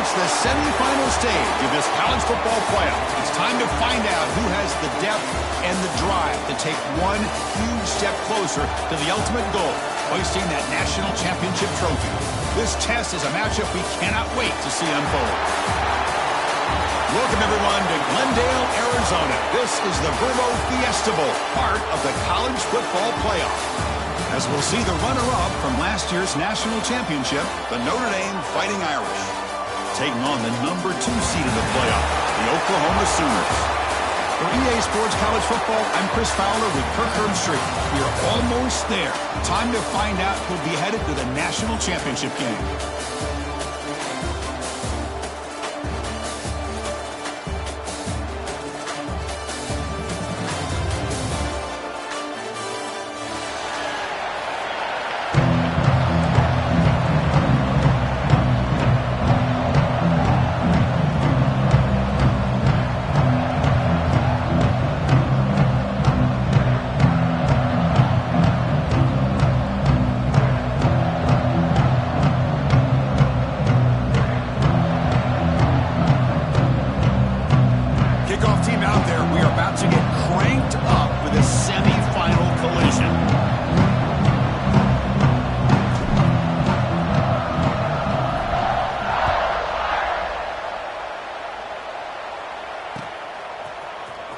It's the semifinal stage of this college football playoff. It's time to find out who has the depth and the drive to take one huge step closer to the ultimate goal, hoisting that national championship trophy. This test is a matchup we cannot wait to see unfold. Welcome, everyone, to Glendale, Arizona. This is the Verbo Fiesta Bowl, part of the college football playoff. As we'll see the runner-up from last year's national championship, the Notre Dame Fighting Irish, taking on the number 2 seed in the playoff, the Oklahoma Sooners. For EA Sports College Football, I'm Chris Fowler with Kirk Herbstreit. We are almost there. Time to find out who'll be headed to the national championship game.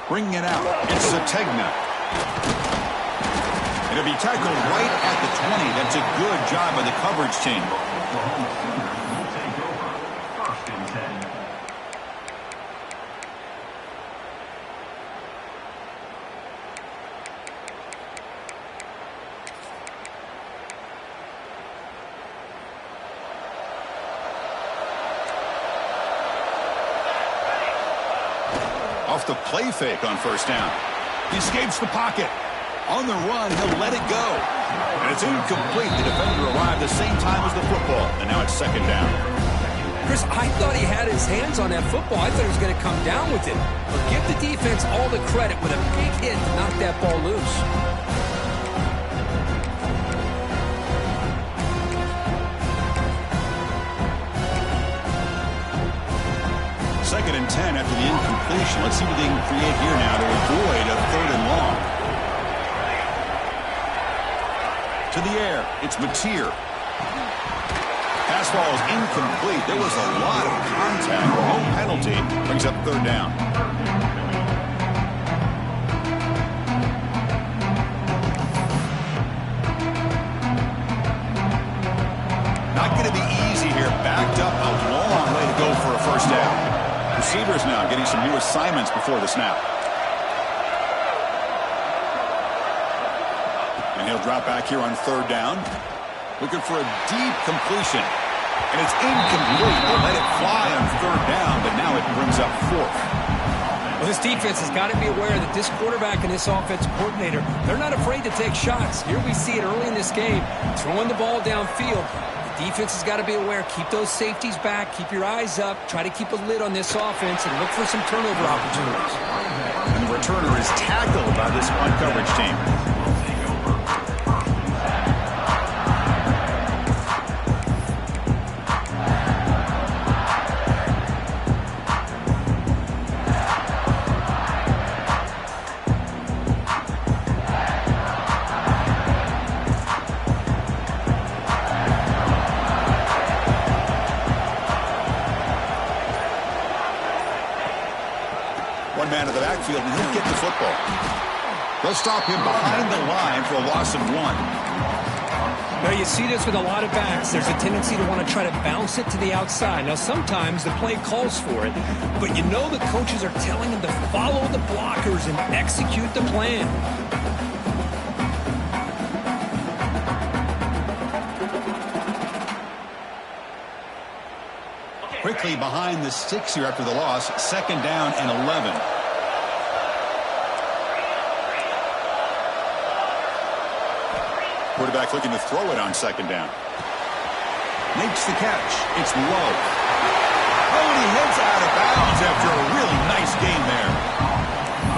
Bringing it out, it's Sategna. It'll be tackled right at the 20. That's a good job by the coverage team. First and 10. Off the play fake on first down. He escapes the pocket. On the run, he'll let it go. And it's incomplete. The defender arrived the same time as the football. And now it's second down. Chris, I thought he had his hands on that football. I thought he was going to come down with it. But give the defense all the credit with a big hit to knock that ball loose. Second and 10 after the incompletion. Let's see what they can create here now to avoid a third and long. To the air, it's Mateer. Pass ball is incomplete. There was a lot of contact. No penalty. Brings up third down. Not going to be easy here. Backed up a long way to go for a first down. Receivers now getting some new assignments before the snap. And he'll drop back here on third down. Looking for a deep completion. And it's incomplete. They let it fly on third down, but now it brings up fourth. Well, this defense has got to be aware that this quarterback and this offensive coordinator, they're not afraid to take shots. Here we see it early in this game, throwing the ball downfield. Defense has got to be aware. Keep those safeties back. Keep your eyes up. Try to keep a lid on this offense and look for some turnover opportunities. And the returner is tackled by this punt coverage team. One man to the backfield, and he'll get the football. They'll stop him behind the line for a loss of 1. Now, you see this with a lot of backs. There's a tendency to want to try to bounce it to the outside. Now, sometimes the play calls for it, but you know the coaches are telling them to follow the blockers and execute the plan. Quickly behind the sticks here after the loss. Second down and 11. Quarterback looking to throw it on second down. Makes the catch. It's low. Oh, and he heads out of bounds after a really nice game there.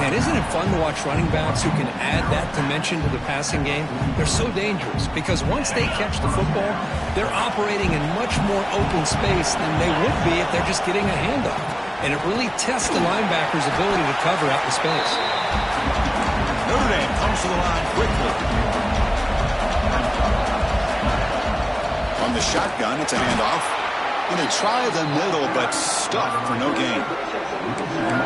Man, isn't it fun to watch running backs who can add that dimension to the passing game? They're so dangerous because once they catch the football, they're operating in much more open space than they would be if they're just getting a handoff. And it really tests the linebacker's ability to cover out in space. Notre Dame comes to the line quickly. On the shotgun, it's a handoff. Going to try the middle, but stuffed for no gain.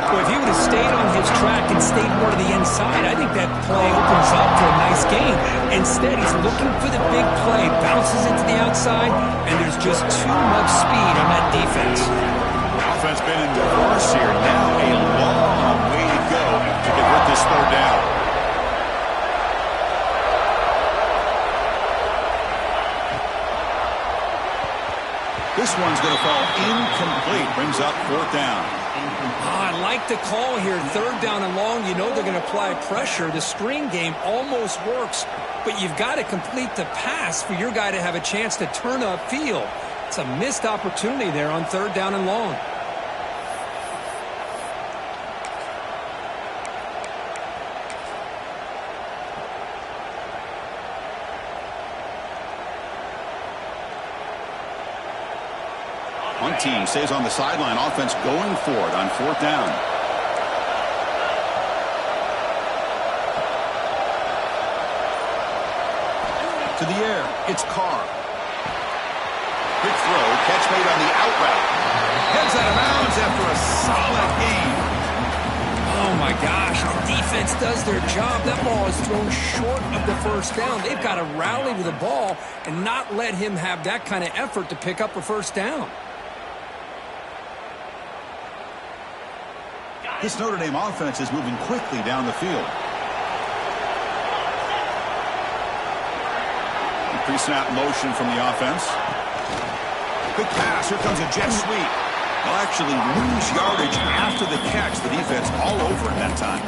Well, if he would have stayed on his track and stayed more to the inside, I think that play opens up for a nice gain. Instead, he's looking for the big play, bounces into the outside, and there's just too much speed on that defense. Offense been in reverse here. Now a long way to go to convert this third down. This one's going to fall incomplete. Brings up fourth down. I like the call here. Third down and long. You know they're going to apply pressure. The screen game almost works, but you've got to complete the pass for your guy to have a chance to turn upfield. It's a missed opportunity there on third down and long. One team stays on the sideline. Offense going for it on fourth down. To the air. It's Carr. Quick throw. Catch made on the out route. Heads out of bounds after a solid gain. Oh, my gosh. The defense does their job. That ball is thrown short of the first down. They've got to rally to the ball and not let him have that kind of effort to pick up a first down. This Notre Dame offense is moving quickly down the field. Pre-snap motion from the offense. Quick pass. Here comes a jet sweep. They'll actually lose yardage after the catch. The defense all over it that time.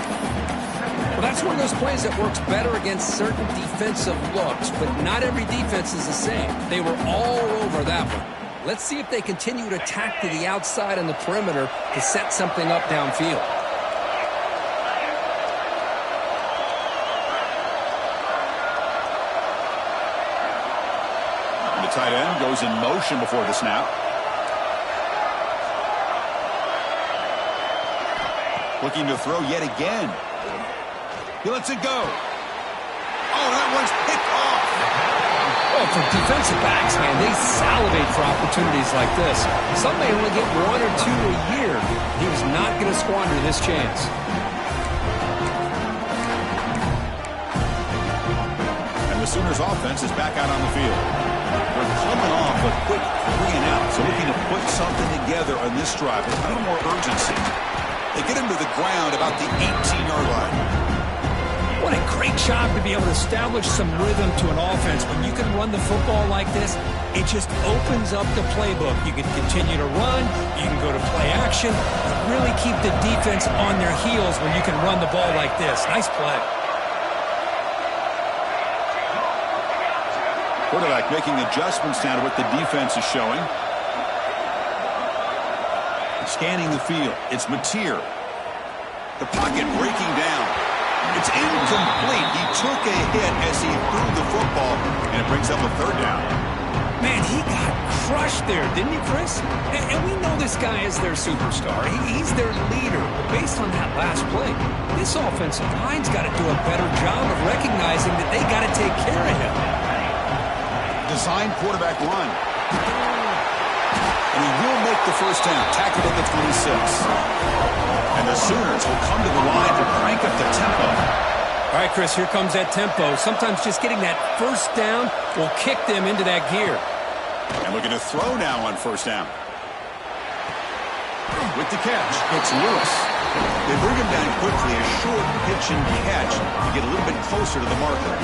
Well, that's one of those plays that works better against certain defensive looks, but not every defense is the same. They were all over that one. Let's see if they continue to attack to the outside on the perimeter to set something up downfield. The tight end goes in motion before the snap. Looking to throw yet again. He lets it go. Oh, that one's picked off. Oh, for defensive backs, man, they salivate for opportunities like this. Some may only get one or two a year. He was not going to squander this chance. And the Sooners offense is back out on the field. They're coming off a quick 3 and out, so looking to put something together on this drive with a little more urgency. They get him to the ground about the 18-yard line. What a great job to be able to establish some rhythm to an offense. When you can run the football like this, it just opens up the playbook. You can continue to run. You can go to play action. Really keep the defense on their heels when you can run the ball like this. Nice play. Quarterback making adjustments now to what the defense is showing. Scanning the field. It's Mateer. The pocket breaking down. It's incomplete. He took a hit as he threw the football, and it brings up a third down. Man, he got crushed there, didn't he, Chris? And we know this guy is their superstar. He's their leader. But based on that last play, this offensive line's got to do a better job of recognizing that they got to take care of him. Design quarterback run. And he will make the first down. Tackled at the 26. And the Sooners will come to the line to crank up the tempo. All right, Chris, here comes that tempo. Sometimes just getting that first down will kick them into that gear. And looking to throw now on first down. With the catch, it's Lewis. They bring him down quickly, a short pitch and catch to get a little bit closer to the marker.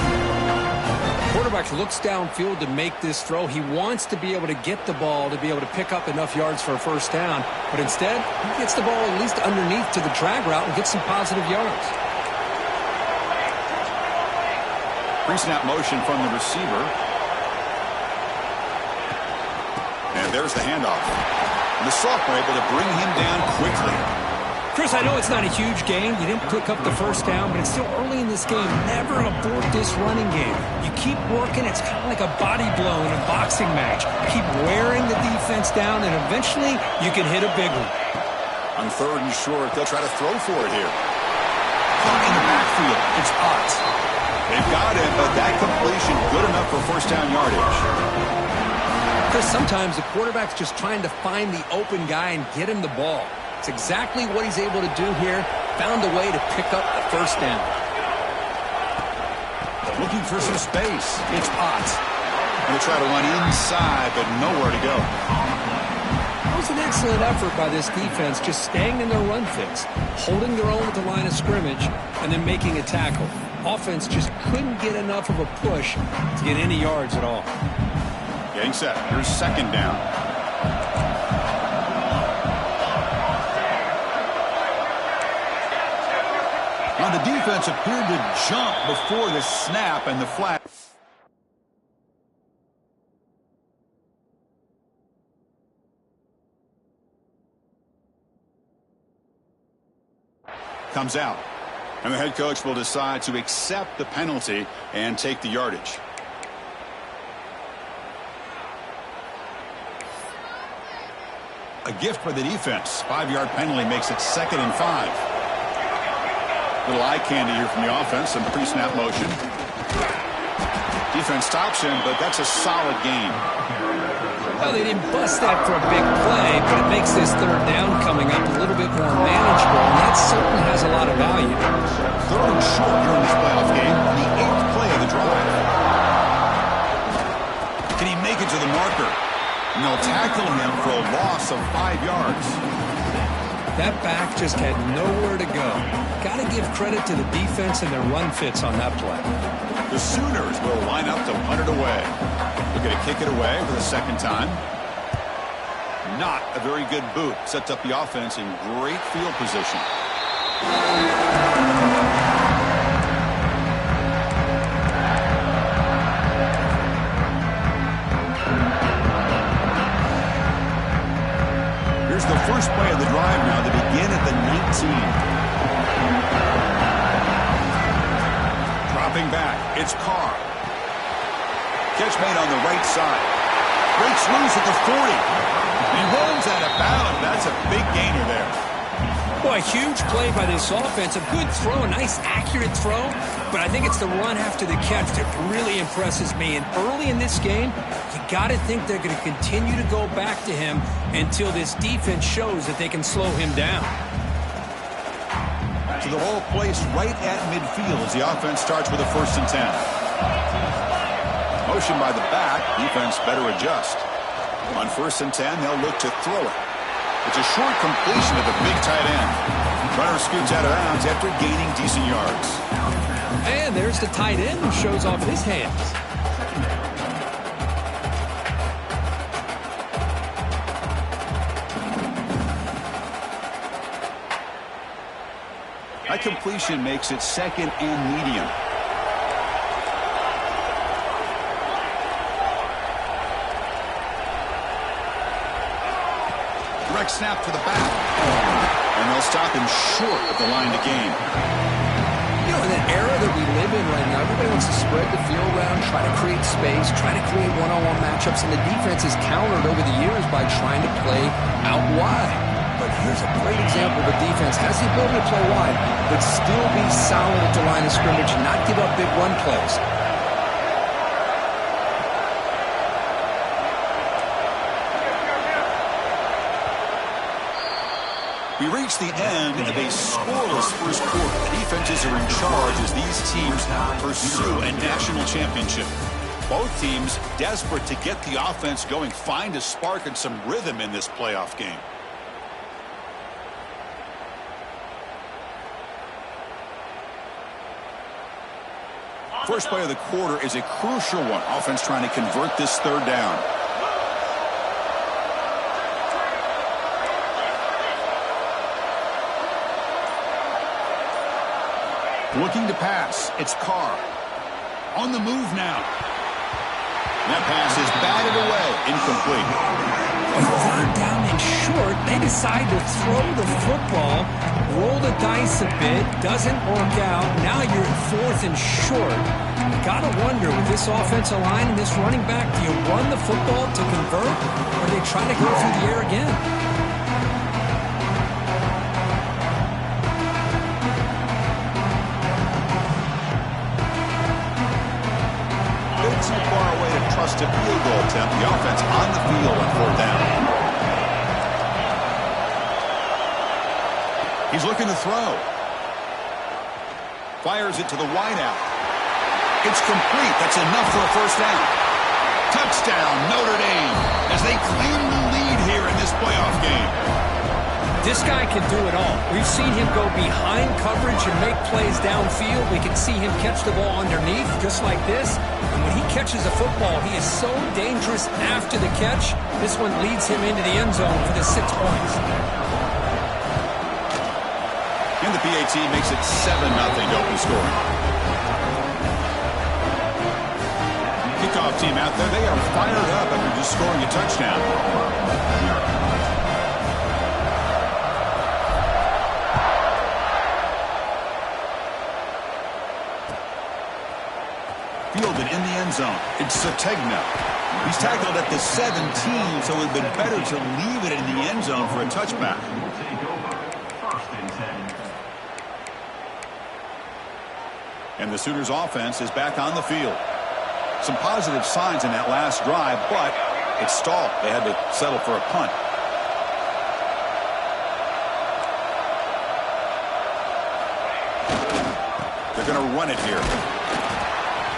Quarterback looks downfield to make this throw. He wants to be able to get the ball to be able to pick up enough yards for a first down. But instead, he gets the ball at least underneath to the drag route and gets some positive yards. Pre-snap motion from the receiver. And there's the handoff. And the sophomore able to bring him down quickly. Chris, I know it's not a huge gain. You didn't pick up the first down, but it's still early in this game. Never abort this running game. You keep working. It's kind of like a body blow in a boxing match. Keep wearing the defense down, and eventually you can hit a big one. On 3rd and short, they'll try to throw for it here. Caught in the backfield. It's Ott. They've got it, but that completion good enough for first down yardage. Chris, sometimes the quarterback's just trying to find the open guy and get him the ball. It's exactly what he's able to do here. Found a way to pick up the first down. Looking for some space. It's Ott. Going to try to run inside, but nowhere to go. That was an excellent effort by this defense, just staying in their run fits, holding their own at the line of scrimmage, and then making a tackle. Offense just couldn't get enough of a push to get any yards at all. Getting set. Here's 2nd down. Now the defense appeared to jump before the snap and the flag. Comes out. And the head coach will decide to accept the penalty and take the yardage. A gift for the defense. 5-yard penalty makes it 2nd and 5. Little eye candy here from the offense. Some pre-snap motion. Defense stops him, but that's a solid gain. Well, they didn't bust that for a big play, but it makes this 3rd down coming up a little bit more manageable, and that certainly has a lot of value. 3rd and short here in this playoff game. The 8th play of the drive. Can he make it to the marker? And they'll tackle him for a loss of 5 yards. That back just had nowhere to go. Got to give credit to the defense and their run fits on that play. The Sooners will line up to punt it away. They're going to kick it away for the 2nd time. Not a very good boot. Sets up the offense in great field position. Here's the first play of the drive now. They begin at the 19. Dropping back, it's Carr. Catch made on the right side. Breaks loose at the 40. He rolls out of bounds. That's a big gainer there. Boy, huge play by this offense. A good throw, a nice accurate throw. But I think it's the run after the catch that really impresses me. And early in this game, you got to think they're going to continue to go back to him until this defense shows that they can slow him down. So the ball placed right at midfield as the offense starts with a 1st and 10. Motion by the back. Defense better adjust. On 1st and 10, they'll look to throw it. It's a short completion to the big tight end. Runner scoots out of bounds after gaining decent yards. And there's the tight end who shows off his hands. That completion makes it 2nd and medium. Direct snap to the back. And they'll stop him short of the line to gain. You know, in that era that we live in right now, everybody wants to spread the field around, try to create space, try to create one-on-one matchups, and the defense is countered over the years by trying to play out wide. But here's a great example. The defense has the ability to play wide, but still be solid at the line of scrimmage and not give up big run plays. We reach the end of a scoreless first quarter. The defenses are in charge as these teams pursue a national championship. Both teams desperate to get the offense going, find a spark and some rhythm in this playoff game. First play of the quarter is a crucial one. Offense trying to convert this 3rd down. Looking to pass. It's Carr. On the move now. That pass is batted away. Incomplete. third down and short. They decide to throw the football, roll the dice a bit, doesn't work out. Now you're at fourth and short. You gotta wonder, with this offensive line and this running back, do you run the football to convert, or do they try to go through the air again? Too far away to trust a field goal attempt. The offense on the field on fourth down. He's looking to throw. Fires it to the wideout. It's complete. That's enough for a first down. Touchdown, Notre Dame, as they claim the lead here in this playoff game. This guy can do it all. We've seen him go behind coverage and make plays downfield. We can see him catch the ball underneath, just like this. And when he catches a football, he is so dangerous after the catch. This one leads him into the end zone for the 6 points. And the PAT makes it 7-0 to open scoring. Kickoff team out there, they are fired up after just scoring a touchdown. Fielded in the end zone. It's Sategna. He's tackled at the 17, so it would have been better to leave it in the end zone for a touchback. Take over. First and 10. And the Sooners offense is back on the field. Some positive signs in that last drive, but it stalled. They had to settle for a punt. They're going to run it here.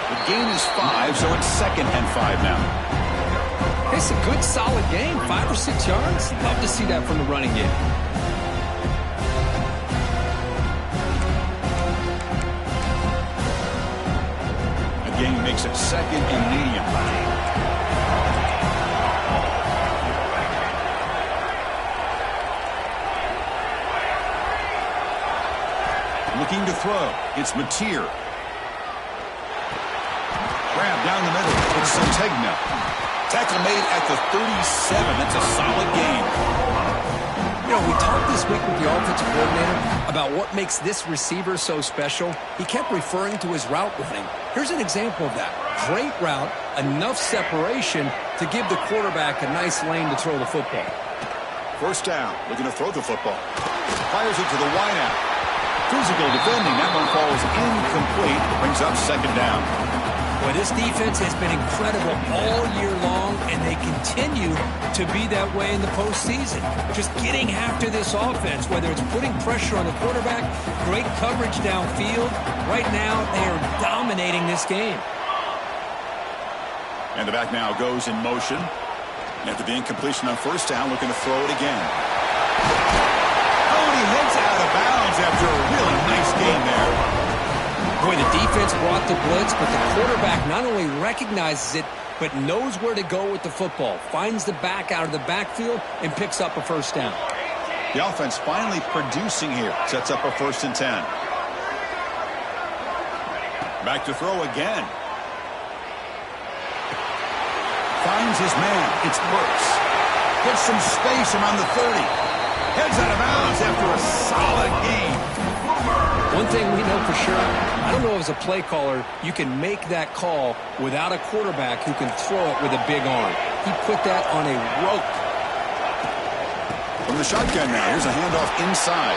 The gain is 5, so it's 2nd and 5 now. It's a good, solid game. 5 or 6 yards. Love to see that from the running game. The gain makes it 2nd and medium. Looking to throw. It's Mateer. Grab down the middle. It's Sategna. Tackle made at the 37. That's a solid game. You know, we talked this week with the offensive coordinator about what makes this receiver so special. He kept referring to his route running. Here's an example of that. Great route, enough separation to give the quarterback a nice lane to throw the football. First down. Looking to throw the football. Fires it to the wideout. Physical defending. That one falls incomplete. Brings up 2nd down. Well, this defense has been incredible all year long, and they continue to be that way in the postseason. Just getting after this offense, whether it's putting pressure on the quarterback, great coverage downfield. Right now, they are dominating this game. And the back now goes in motion. After the incompletion on first down, looking to throw it again. Oh, and he heads out of bounds after a really nice game there. Boy, the defense brought the blitz, but the quarterback not only recognizes it, but knows where to go with the football. Finds the back out of the backfield and picks up a first down. The offense finally producing here. Sets up a 1st and 10. Back to throw again. Finds his man. It's Burks. Gets some space around the 30. Heads out of bounds after a solid game. One thing we know for sure, I don't know as a play caller, you can make that call without a quarterback who can throw it with a big arm. He put that on a rope. From the shotgun now, here's a handoff inside.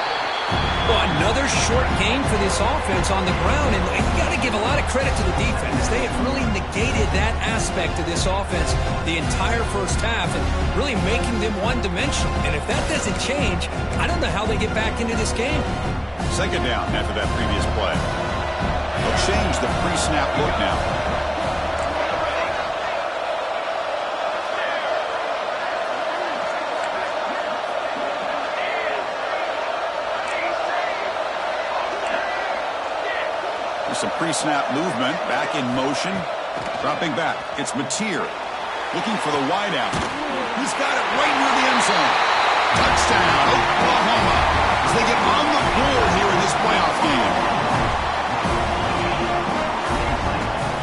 Well, another short game for this offense on the ground, and you got to give a lot of credit to the defense. They have really negated that aspect of this offense the entire first half and really making them one-dimensional. And if that doesn't change, I don't know how they get back into this game. 2nd down after that previous play. They'll change the pre-snap look now. There's some pre-snap movement. Back in motion. Dropping back. It's Mateer. Looking for the wideout. He's got it right near the end zone. Touchdown, Oklahoma. As they get on the board here in this playoff game.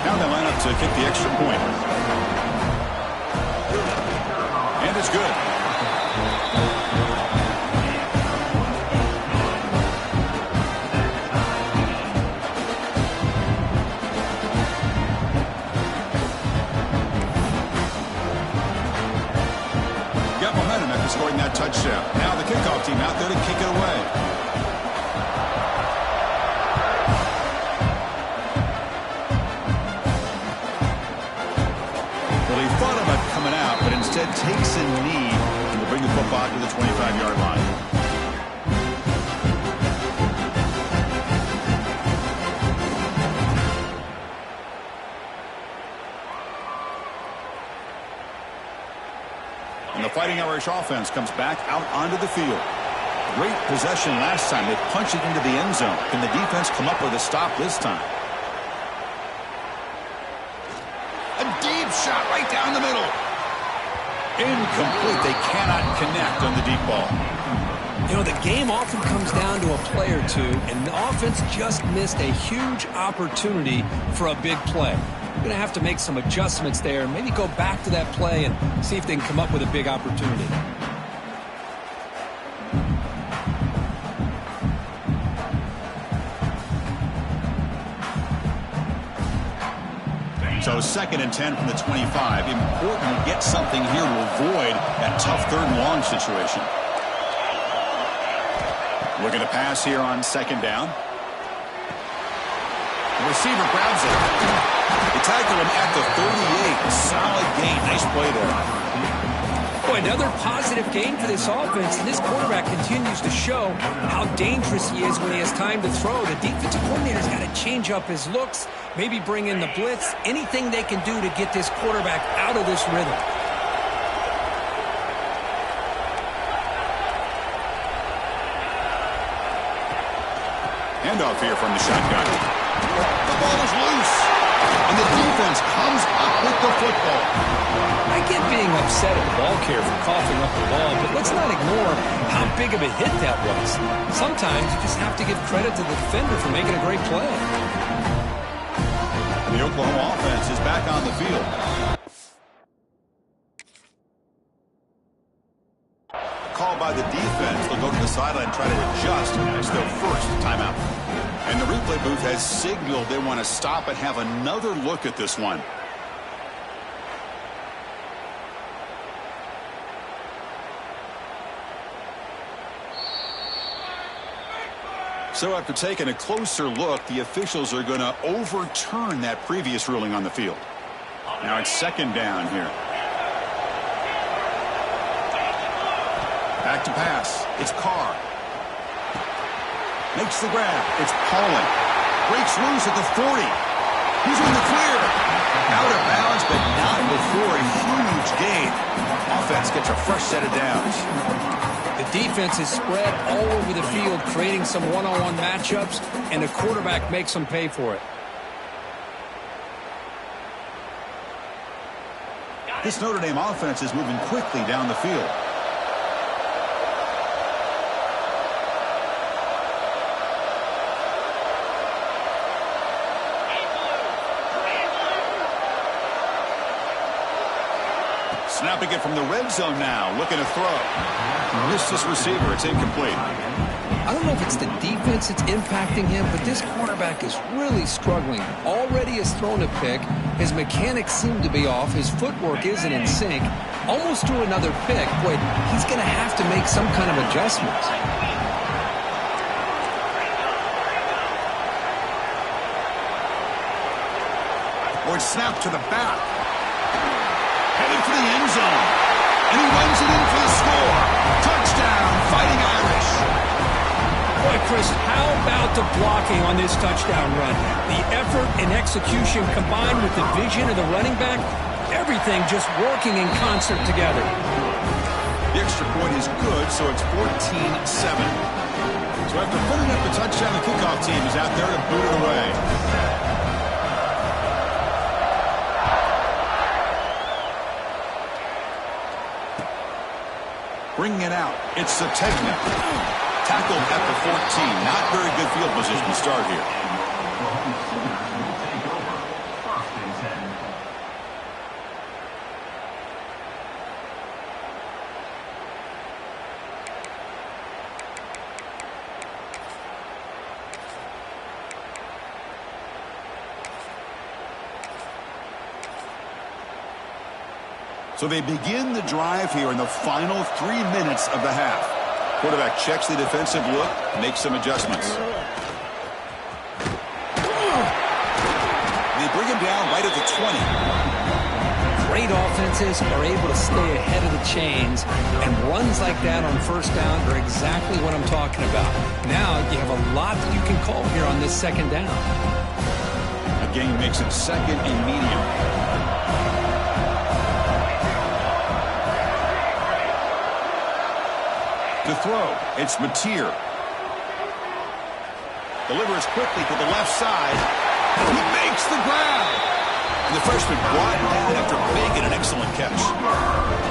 Now they line up to kick the extra point. And it's good. in scoring that touchdown. Now the kickoff team out there to kick it away. Well, he thought about coming out, but instead takes a knee and will bring the football to the 25-yard line. The Fighting Irish offense comes back out onto the field. Great possession last time. They punched it into the end zone. Can the defense come up with a stop this time? A deep shot right down the middle. Incomplete. They cannot connect on the deep ball. You know, the game often comes down to a play or two, and the offense just missed a huge opportunity for a big play. Going to have to make some adjustments there and maybe go back to that play and see if they can come up with a big opportunity. So 2nd and 10 from the 25. Important to get something here to avoid that tough 3rd and long situation. Looking to pass here on 2nd down. The receiver grabs it. They tackle him at the 38. Solid gain. Nice play there. Boy, another positive game for this offense, and this quarterback continues to show how dangerous he is when he has time to throw. The defensive coordinator's got to change up his looks, maybe bring in the blitz, anything they can do to get this quarterback out of this rhythm. Handoff here from the shotgun. The ball is loose. And the defense comes up with the football. I get being upset at the ball carrier for coughing up the ball, but let's not ignore how big of a hit that was. Sometimes you just have to give credit to the defender for making a great play. The Oklahoma offense is back on the field. Called by the defense. They'll go to the sideline and try to adjust. It's their first timeout. And the replay booth has signaled they want to stop and have another look at this one. So after taking a closer look, the officials are going to overturn that previous ruling on the field. Now it's 2nd down here. Back to pass. It's Carr. Makes the grab. It's Pauling. Breaks loose at the 40. He's in the clear. Out of bounds, but not before a huge gain. Offense gets a fresh set of downs. The defense is spread all over the field, creating some one-on-one matchups, and the quarterback makes them pay for it. This Notre Dame offense is moving quickly down the field. Snapping it from the red zone now, looking to throw. Missed his receiver. It's incomplete. I don't know if it's the defense that's impacting him, but this quarterback is really struggling. Already has thrown a pick. His mechanics seem to be off. His footwork isn't in sync. Almost threw another pick. Boy, he's going to have to make some kind of adjustments. Or it's snapped to the back. Headed for the end zone. And he runs it in for the score. Touchdown, Fighting Irish. Boy, Chris, how about the blocking on this touchdown run? The effort and execution combined with the vision of the running back, everything just working in concert together. The extra point is good, so it's 14-7. So after putting up the touchdown, the kickoff team is out there to boot it away. Bringing it out, it's Sategna. Tackled at the 14. Not very good field position to start here. So they begin the drive here in the final 3 minutes of the half. Quarterback checks the defensive look, makes some adjustments. They bring him down right at the 20. Great offenses are able to stay ahead of the chains, and runs like that on first down are exactly what I'm talking about. Now you have a lot that you can call here on this second down. A gain makes it second and medium. To throw, it's Mateer. Delivers quickly to the left side. He makes the grab. And the freshman brought down after making an excellent catch.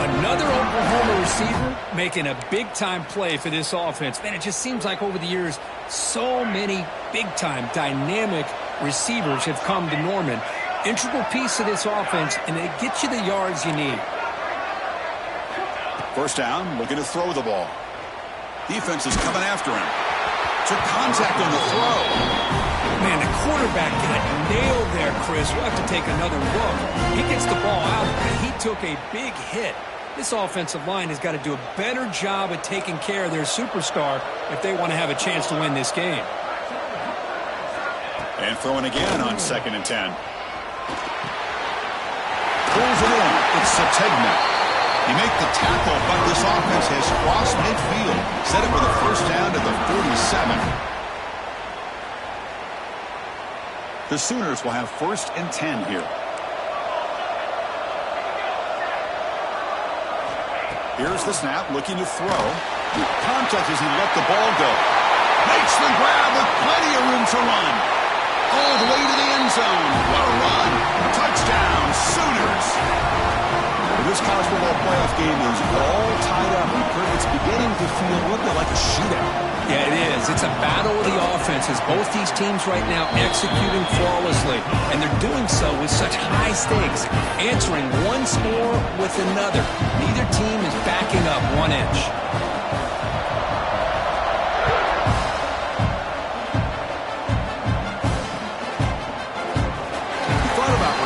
Another Oklahoma receiver making a big-time play for this offense. Man, it just seems like over the years, so many big-time, dynamic receivers have come to Norman. Integral piece of this offense, and they get you the yards you need. First down, looking to throw the ball. Defense is coming after him. Took contact on the throw. Man, the quarterback got nailed there, Chris. We'll have to take another look. He gets the ball out, but he took a big hit. This offensive line has got to do a better job at taking care of their superstar if they want to have a chance to win this game. And throwing again on 2nd and 10. Pulls it in. It's Sategna. You make the tackle, but this offense has crossed midfield. Set it with a first down to the 47. The Sooners will have 1st and 10 here. Here's the snap, looking to throw. Contact as he let the ball go. Makes the grab with plenty of room to run. All the way to the end zone. What a run. Touchdown, Sooners. This college football playoff game is all tied up, and it's beginning to feel a little bit like a shootout. Yeah, it is. It's a battle of the offenses. Both these teams right now executing flawlessly, and they're doing so with such high stakes, answering one score with another. Neither team is backing up 1 inch.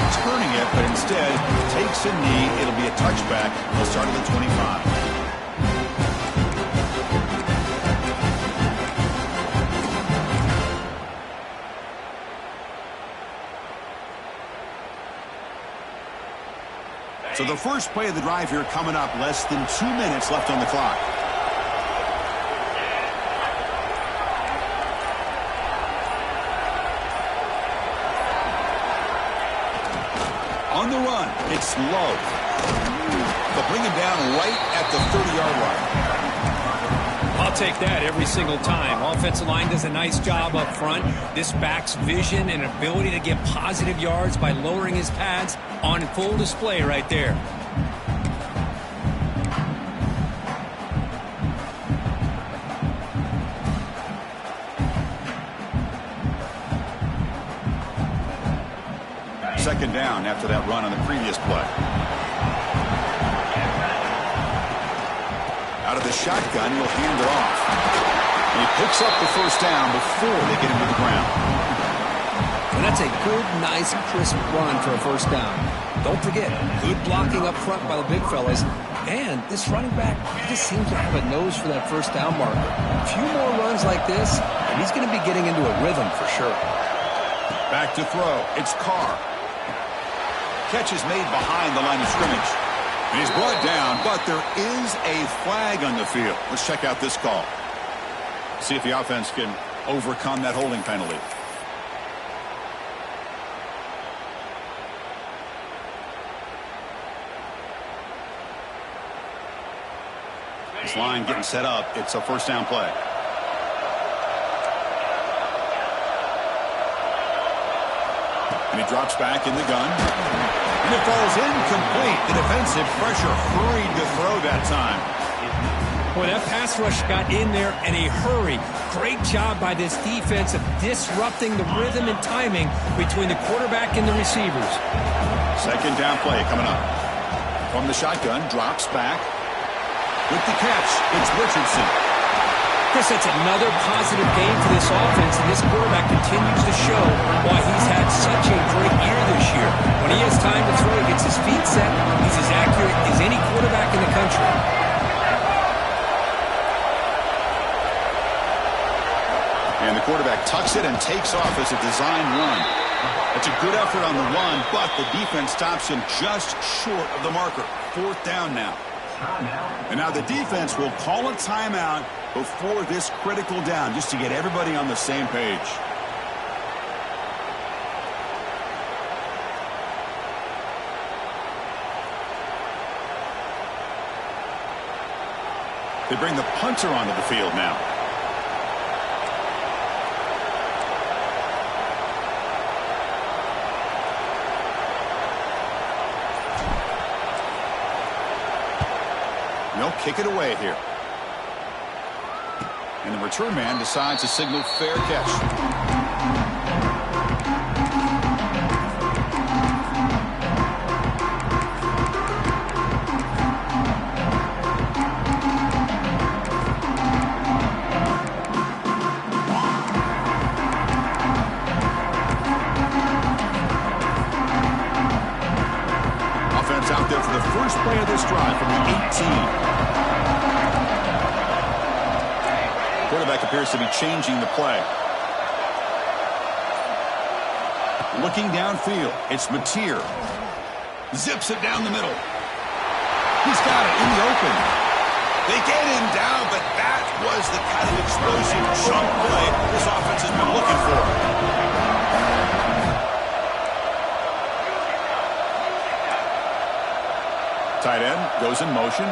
Returning it, but instead takes a knee. It'll be a touchback. They'll start at the 25. So the first play of the drive here coming up. Less than 2 minutes left on the clock. On the run, it's low. They'll bring him down right at the 30-yard line. I'll take that every single time. Offensive line does a nice job up front. This back's vision and ability to get positive yards by lowering his pads on full display right there. Second down after that run on the previous play. Out of the shotgun, he'll hand it off. And he picks up the first down before they get him to the ground. And that's a good, nice, crisp run for a first down. Don't forget, good blocking up front by the big fellas. And this running back just seems to have a nose for that first down marker. A few more runs like this, and he's going to be getting into a rhythm for sure. Back to throw. It's Carr. Catch is made behind the line of scrimmage. And he's brought down, but there is a flag on the field. Let's check out this call. See if the offense can overcome that holding penalty. This line getting set up. It's a first down play. And he drops back in the gun. And it falls incomplete. The defensive pressure hurried to throw that time. Boy, that pass rush got in there in a hurry. Great job by this defense of disrupting the rhythm and timing between the quarterback and the receivers. Second down play coming up. From the shotgun, drops back. With the catch, it's Richardson. Chris, that's another positive game for this offense, and this quarterback continues to show why he's had such a great year this year. When he has time to throw, he gets his feet set. He's as accurate as any quarterback in the country. And the quarterback tucks it and takes off as a design run. That's a good effort on the run, but the defense stops him just short of the marker. 4th down now. And now the defense will call a timeout before this critical down, just to get everybody on the same page. They bring the punter onto the field now. They'll kick it away here. And the return man decides to signal fair catch. Offense out there for the first play of this drive from the 18. Quarterback appears to be changing the play. Looking downfield, it's Mateer. Zips it down the middle. He's got it in the open. They get him down, but that was the kind of explosive chunk play this offense has been looking for. Tight end goes in motion.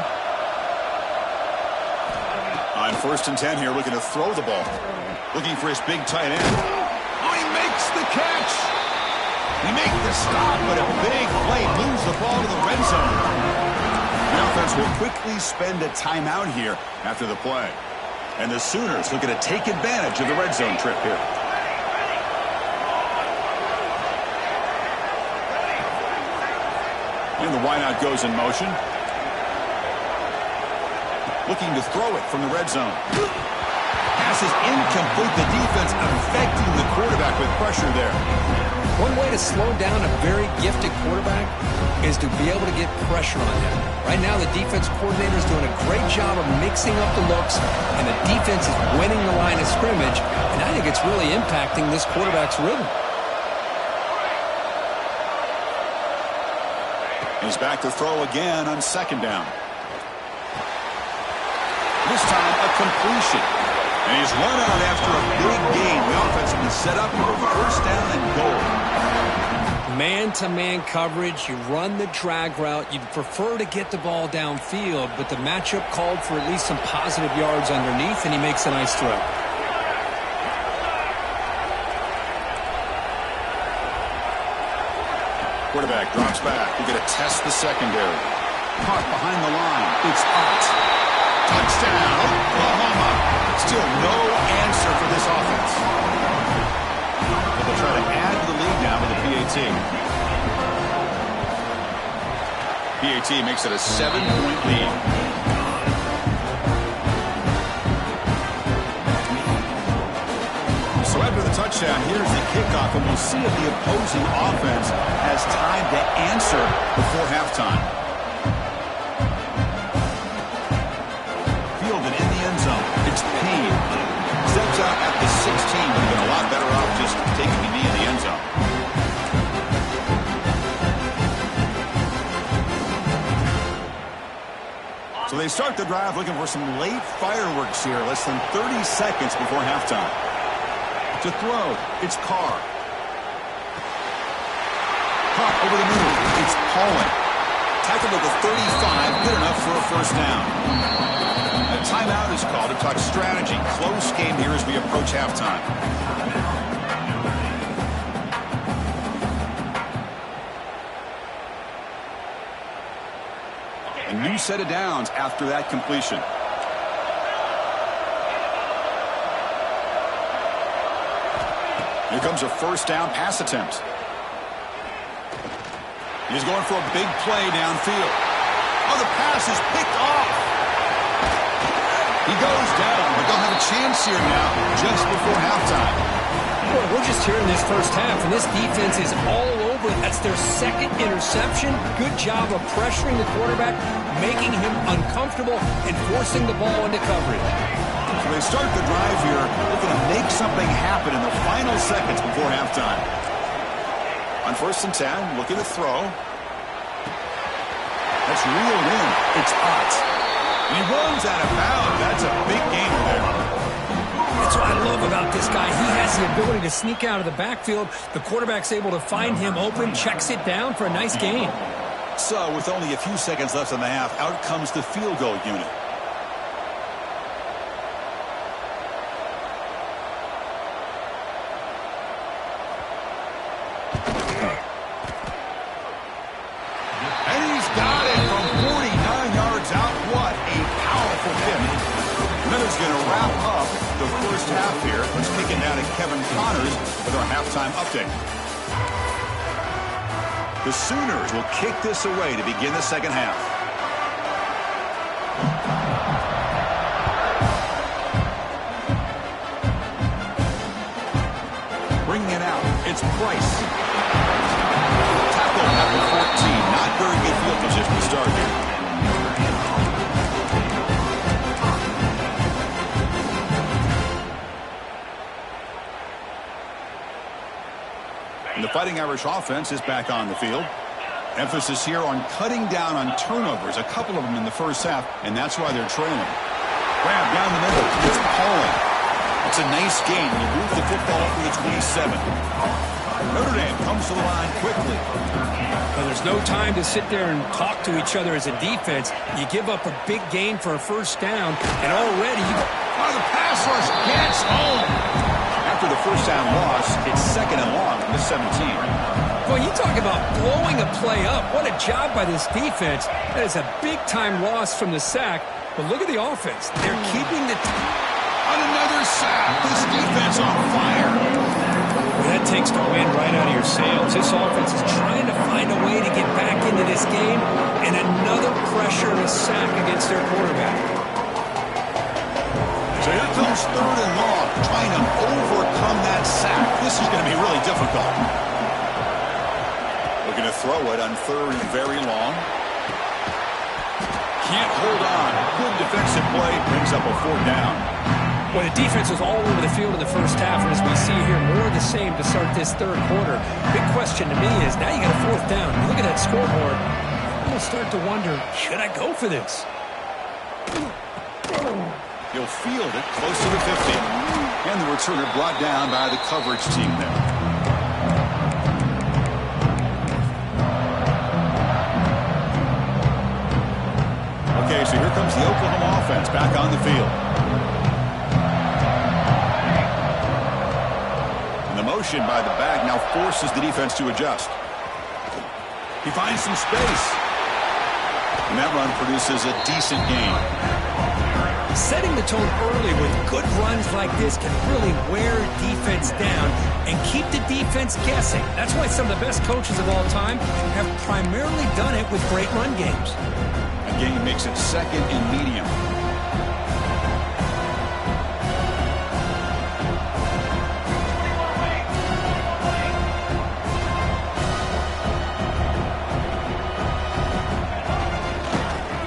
On 1st and 10 here, looking to throw the ball. Looking for his big tight end. Oh, he makes the catch. He makes the stop, but a big play moves the ball to the red zone. The offense will quickly spend a timeout here after the play. And the Sooners looking to take advantage of the red zone trip here. And the wideout goes in motion. Looking to throw it from the red zone. Pass is incomplete. The defense affecting the quarterback with pressure there. One way to slow down a very gifted quarterback is to be able to get pressure on him. Right now, the defense coordinator is doing a great job of mixing up the looks, and the defense is winning the line of scrimmage, and I think it's really impacting this quarterback's rhythm. He's back to throw again on 2nd down. This time, a completion. And he's run out after a big gain. The offense will be set up for 1st down and goal. Man-to-man coverage, you run the drag route. You'd prefer to get the ball downfield, but the matchup called for at least some positive yards underneath, and he makes a nice throw. Quarterback drops back. We get to test the secondary. Caught behind the line. It's out. Touchdown, Oklahoma. Still no answer for this offense. But they'll try to add to the lead now with the PAT. PAT makes it a 7-point lead. So after the touchdown, here's the kickoff, and we'll see if the opposing offense has time to answer before halftime. Steps out at the 16. Would have been a lot better off just taking the knee in the end zone. So they start the drive looking for some late fireworks here. Less than 30 seconds before halftime. To throw, it's Carr. Caught over the middle. It's Paulin. Tackled at the 35. Good enough for a 1st down. A timeout is called to talk strategy. Close game here as we approach halftime. A new set of downs after that completion. Here comes a 1st down pass attempt. He's going for a big play downfield. Oh, the pass is picked off. He goes down, but they'll have a chance here now, just before halftime. Boy, we're just here in this first half, and this defense is all over. That's their second interception. Good job of pressuring the quarterback, making him uncomfortable, and forcing the ball into coverage. So they start the drive here, looking to make something happen in the final seconds before halftime. On 1st and 10, looking to throw. That's reeled in. It's hot. And he runs out of bounds. That's a big gainer there. That's what I love about this guy. He has the ability to sneak out of the backfield. The quarterback's able to find him open, checks it down for a nice gain. So, with only a few seconds left in the half, out comes the field goal unit. And he's got it from 49 yards out. What a powerful kick. Miller's going to wrap up the first half here. Let's kick it now to Kevin Connors with our halftime update. The Sooners will kick this away to begin the second half. Bringing it out, it's Price. Tackle number 14. Not very good field position to start here. And the Fighting Irish offense is back on the field. Emphasis here on cutting down on turnovers, a couple of them in the first half, and that's why they're trailing. Grab down the middle. It's Pauling. It's a nice gain. You move the football up to the 27. Notre Dame comes to the line quickly. Well, there's no time to sit there and talk to each other as a defense. You give up a big gain for a first down, and already the pass rush gets home. After the first down loss, it's 2nd and long from the 17. Well, you talk about blowing a play up. What a job by this defense. That is a big-time loss from the sack. But look at the offense. They're keeping the... On another sack. This defense on fire. Well, that takes the wind right out of your sails. This offense is trying to find a way to get back into this game. And another pressure and a sack against their quarterback. So here comes 3rd and long, trying to overcome that sack. This is going to be really difficult. Looking to throw it on 3rd and very long. Can't hold on. Good defensive play. Brings up a 4th down. Well, the defense was all over the field in the first half, and as we see here, more of the same to start this 3rd quarter. Big question to me is, now you got a 4th down. You look at that scoreboard, I'm going to start to wonder, should I go for this? He'll field it close to the 50. And the returner brought down by the coverage team there. Okay, so here comes the Oklahoma offense back on the field. And the motion by the back now forces the defense to adjust. He finds some space. And that run produces a decent gain. Setting the tone early with good runs like this can really wear defense down and keep the defense guessing. That's why some of the best coaches of all time have primarily done it with great run games. Again, he makes it 2nd and medium.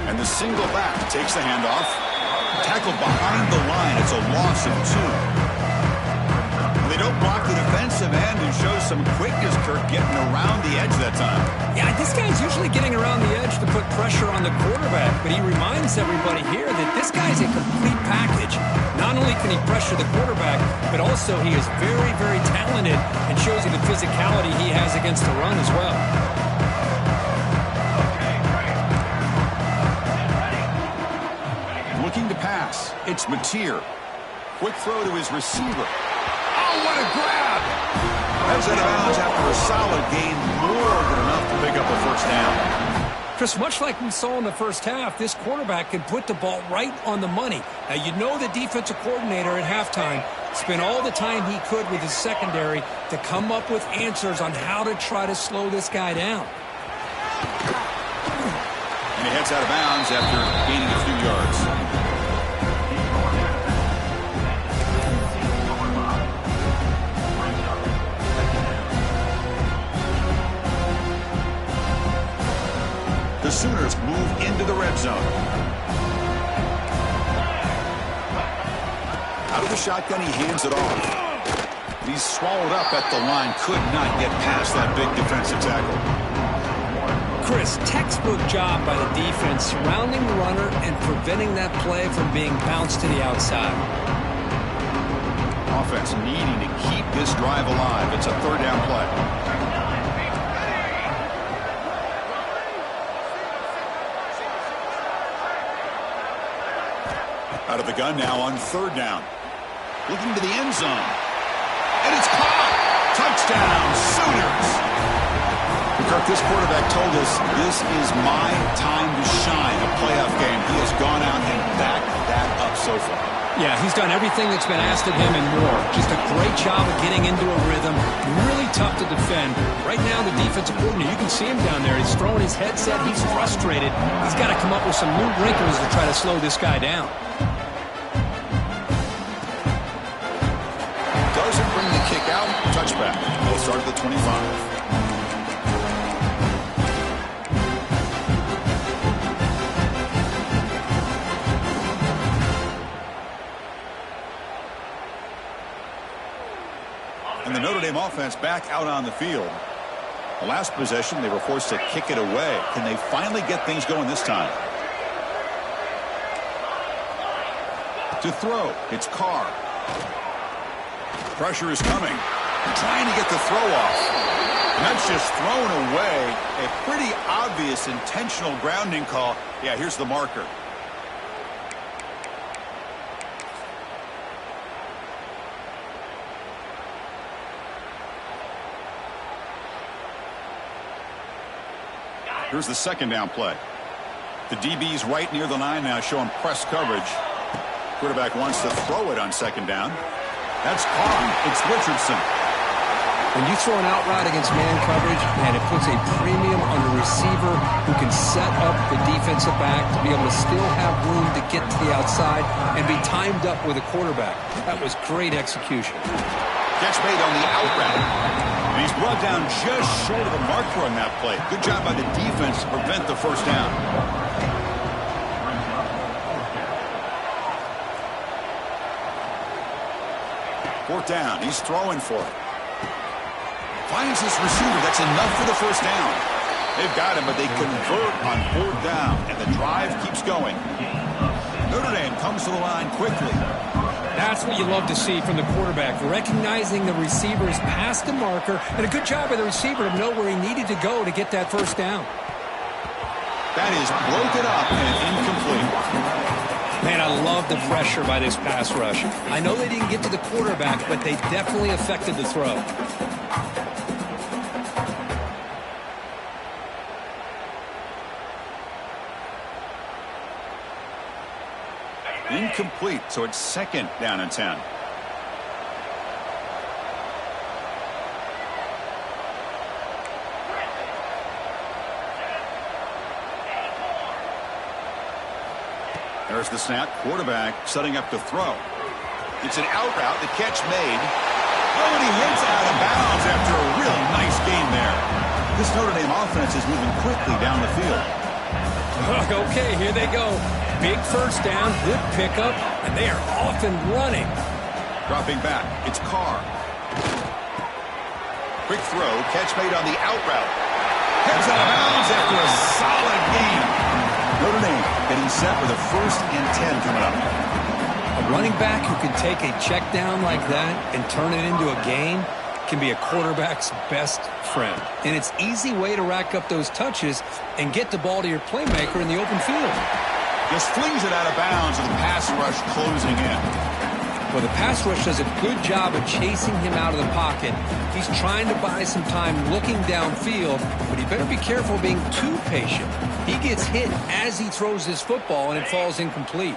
And the single back takes the handoff. Tackled behind the line. It's a loss of 2. They don't block the defensive end and show some quickness, Kirk, getting around the edge that time. Yeah, this guy's usually getting around the edge to put pressure on the quarterback, but he reminds everybody here that this guy's a complete package. Not only can he pressure the quarterback, but also he is very, very talented and shows you the physicality he has against the run as well. Looking to pass. It's Mateer. Quick throw to his receiver. Oh, what a grab! That's out of bounds after a solid gain, more than enough to pick up a first down. Chris, much like we saw in the first half, this quarterback can put the ball right on the money. Now, you know the defensive coordinator at halftime spent all the time he could with his secondary to come up with answers on how to try to slow this guy down. And he heads out of bounds after gaining a few yards. the shotgun, he hands it off. He's swallowed up at the line. Could not get past that big defensive tackle. Chris, textbook job by the defense surrounding the runner and preventing that play from being bounced to the outside. Offense needing to keep this drive alive. It's a third down play. Out of the gun now on third down. Looking to the end zone. And it's caught. Touchdown, Sooners. Kirk, this quarterback told us this is my time to shine, a playoff game. He has gone out and backed that up so far. Yeah, he's done everything that's been asked of him and more. Just a great job of getting into a rhythm. Really tough to defend. Right now, the defensive coordinator, you can see him down there. He's throwing his headset. He's frustrated. He's got to come up with some new wrinkles to try to slow this guy down. Doesn't bring the kick out. Touchback. They'll start at the 25. And the Notre Dame offense back out on the field. The last possession, they were forced to kick it away. Can they finally get things going this time? To throw, it's Carr. Pressure is coming. Trying to get the throw off. And that's just thrown away. A pretty obvious intentional grounding call. Yeah, here's the marker. Here's the second down play. The DB's right near the line now, showing press coverage. Quarterback wants to throw it on second down. That's caught. It's Richardson. When you throw an out route against man coverage, and it puts a premium on the receiver who can set up the defensive back to be able to still have room to get to the outside and be timed up with a quarterback. That was great execution. Catch made on the out route. And he's brought down just short of the marker on that play. Good job by the defense to prevent the first down. Fourth down. He's throwing for it. Finds his receiver. That's enough for the first down. They've got him, but they convert on fourth down, and the drive keeps going. Notre Dame comes to the line quickly. That's what you love to see from the quarterback, recognizing the receiver's past the marker, and a good job by the receiver to know where he needed to go to get that first down. That is broken up and incomplete. Man, I love the pressure by this pass rush. I know they didn't get to the quarterback, but they definitely affected the throw. Incomplete, so it's second down and 10. There's the snap. Quarterback setting up to throw. It's an out route. The catch made. Oh, and he hits out of bounds after a really nice game there. This Notre Dame offense is moving quickly down the field. Okay, here they go. Big first down, good pickup, and they are off and running. Dropping back, it's Carr. Quick throw, catch made on the out route. Heads out of bounds after a solid game. Notre Dame getting set with a 1st and 10 coming up. A running back who can take a check down like that and turn it into a gain can be a quarterback's best friend. And it's an easy way to rack up those touches and get the ball to your playmaker in the open field. Just flings it out of bounds with the pass rush closing in. Well, the pass rush does a good job of chasing him out of the pocket. He's trying to buy some time looking downfield, but he better be careful being too patient. He gets hit as he throws his football, and it falls incomplete.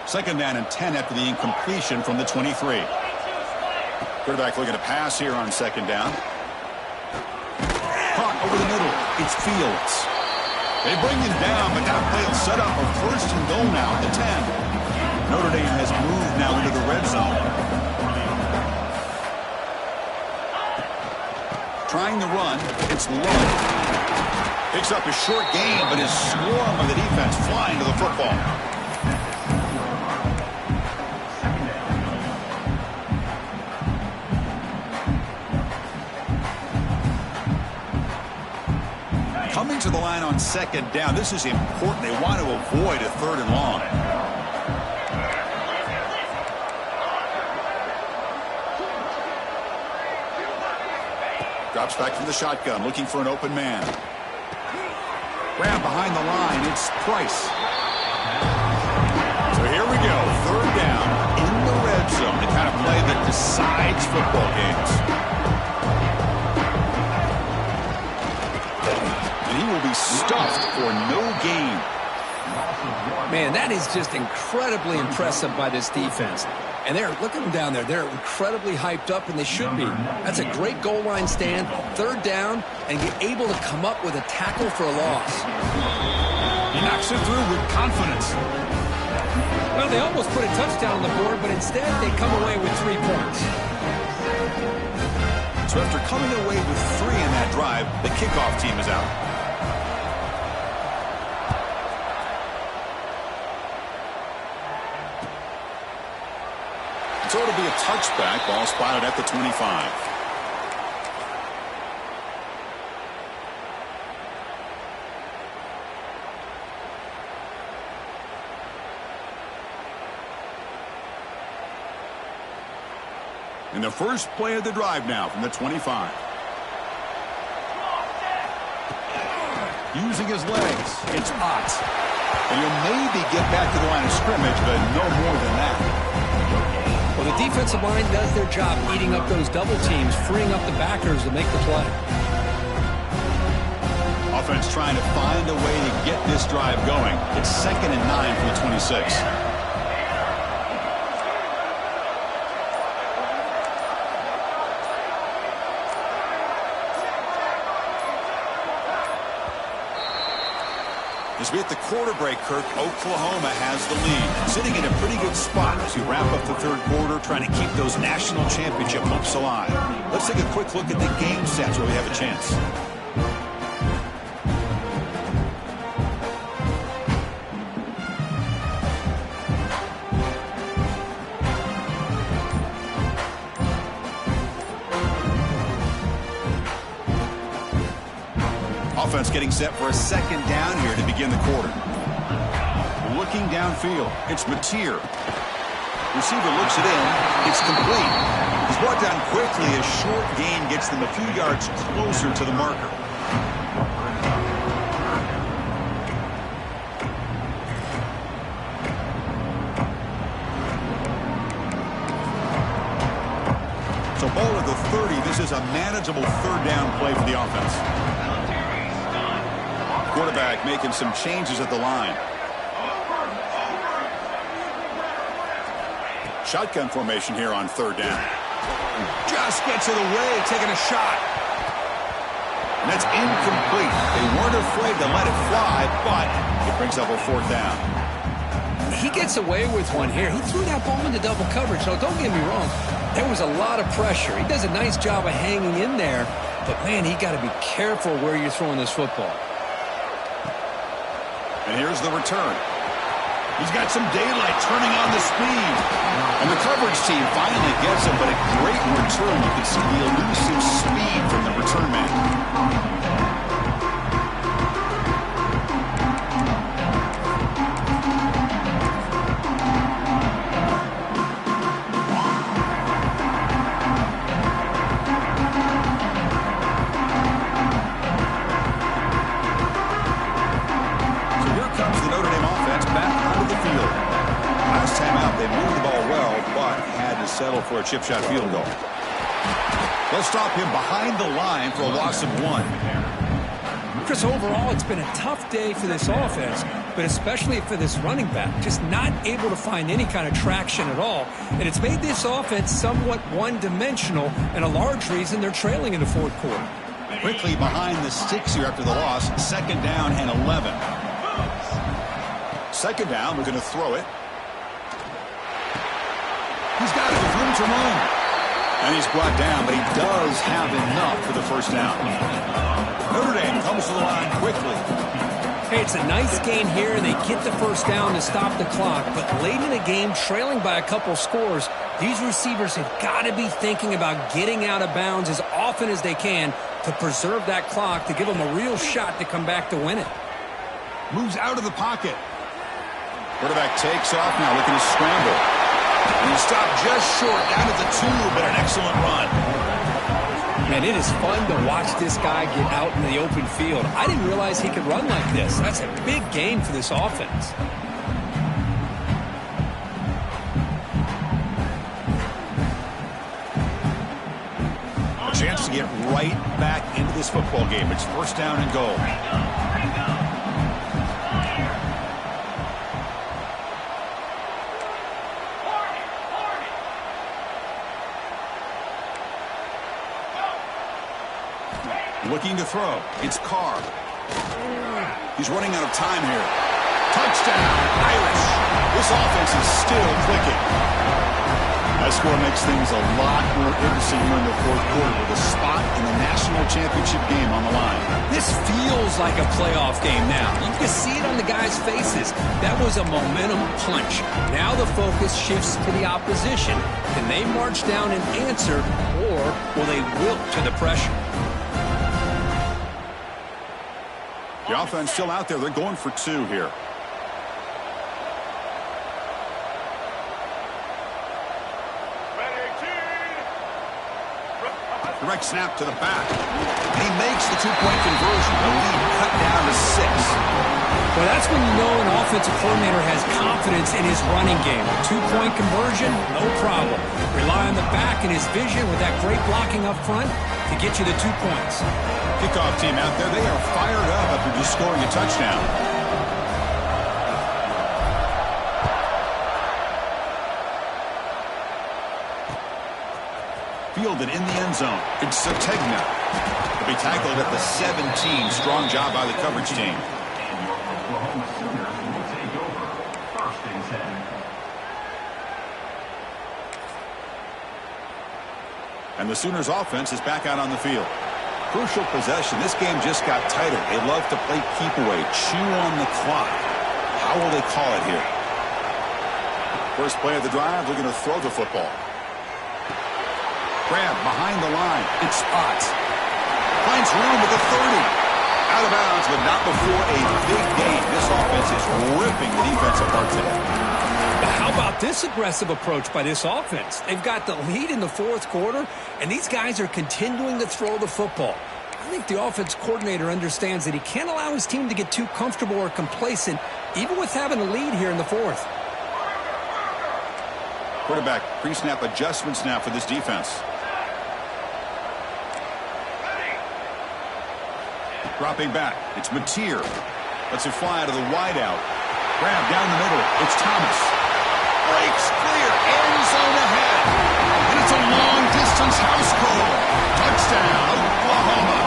Second down and 10 after the incompletion from the 23. Quarterback looking to pass here on second down. Caught over the middle. It's Fields. They bring him down, but that play will set up a 1st and goal now at the 10. Notre Dame has moved now into the red zone. Trying the run. It's Love. Picks up a short gain, but his swarm of the defense flying to the football. on second down. This is important. They want to avoid a 3rd and long. Drops back from the shotgun, looking for an open man. Grab behind the line. It's Price. So here we go. 3rd down in the red zone. The kind of play that decides football games. And he will be stuffed for no gain. Man, that is just incredibly impressive by this defense. And look at them down there. They're incredibly hyped up, and they should be. That's a great goal line stand, 3rd down, and get able to come up with a tackle for a loss. He knocks it through with confidence. Well, they almost put a touchdown on the board, but instead they come away with 3 points. So after coming away with 3 in that drive, the kickoff team is out. So it'll be a touchback. Ball spotted at the 25. In the first play of the drive now from the 25. Using his legs. It's Ott. And he'll maybe get back to the line of scrimmage, but no more than that. Well, the defensive line does their job eating up those double teams, freeing up the backers to make the play. Offense trying to find a way to get this drive going. It's 2nd and 9 from the 26. As we hit the quarter break, Kirk, Oklahoma has the lead. Sitting in a pretty good spot as we wrap up the 3rd quarter, trying to keep those national championship hopes alive. Let's take a quick look at the game sets where we have a chance. Offense getting set for a 2nd down here to begin the quarter. Looking downfield, it's Mateer. Receiver looks it in. It's complete. He's brought down quickly. A short gain gets them a few yards closer to the marker. So ball at the 30. This is a manageable 3rd down play for the offense. Quarterback making some changes at the line. Shotgun formation here on 3rd down. Just gets it away, taking a shot. And that's incomplete. They weren't afraid to let it fly, but it brings up a 4th down. He gets away with one here. He threw that ball into double coverage. So don't get me wrong. There was a lot of pressure. He does a nice job of hanging in there. But, man, he got to be careful where you're throwing this football. And here's the return. He's got some daylight, turning on the speed. And the coverage team finally gets him, but a great return. You can see the elusive speed from the return man. Settle for a chip shot field goal. They'll stop him behind the line for a loss of 1. Chris, overall, it's been a tough day for this offense, but especially for this running back. Just not able to find any kind of traction at all. And it's made this offense somewhat one-dimensional, and a large reason they're trailing in the 4th quarter. Quickly behind the sticks here after the loss. 2nd down and 11. 2nd down, we're going to throw it. He's got it with room to run. And he's brought down, but he does have enough for the 1st down. Notre Dame comes to the line quickly. Hey, it's a nice gain here, and they get the 1st down to stop the clock. But late in the game, trailing by a couple scores, these receivers have got to be thinking about getting out of bounds as often as they can to preserve that clock, to give them a real shot to come back to win it. Moves out of the pocket. Quarterback takes off now, looking to scramble. And he stopped just short, down at the 2, but an excellent run. Man, it is fun to watch this guy get out in the open field. I didn't realize he could run like this. That's a big gain for this offense. A chance to get right back into this football game. It's first down and goal. Looking to throw. It's Carr. He's running out of time here. Touchdown, Irish. This offense is still clicking. That score makes things a lot more interesting here in the fourth quarter with a spot in the national championship game on the line. This feels like a playoff game now. You can see it on the guys' faces. That was a momentum punch. Now the focus shifts to the opposition. Can they march down and answer, or will they wilt to the pressure? The offense still out there. They're going for 2 here. Direct snap to the back. And he makes the 2-point conversion. The lead cut down to 6. Well, that's when you know an offensive coordinator has confidence in his running game. A 2-point conversion, no problem. Rely on the back and his vision with that great blocking up front to get you the 2 points. Kickoff team out there, they are fired up after just scoring a touchdown. Fielded in the end zone. It's Sategna. He'll be tackled at the 17. Strong job by the coverage team. Oklahoma Sooners will take over. First and 10. And the Sooners offense is back out on the field. Crucial possession. This game just got tighter. They love to play keep away, chew on the clock. How will they call it here? First play of the drive, they're going to throw the football. Grab behind the line. It spots. Finds room at the 30. Out of bounds, but not before a big game. This offense is ripping the defense apart today. How about this aggressive approach by this offense? They've got the lead in the fourth quarter, and these guys are continuing to throw the football. I think the offense coordinator understands that he can't allow his team to get too comfortable or complacent, even with having a lead here in the fourth. Quarterback pre-snap adjustments now for this defense. Dropping back. It's Mateer. Lets it fly out of the wideout. Grab down the middle. It's Thomas. Breaks clear. End zone ahead. And it's a long-distance house call. Touchdown, Oklahoma.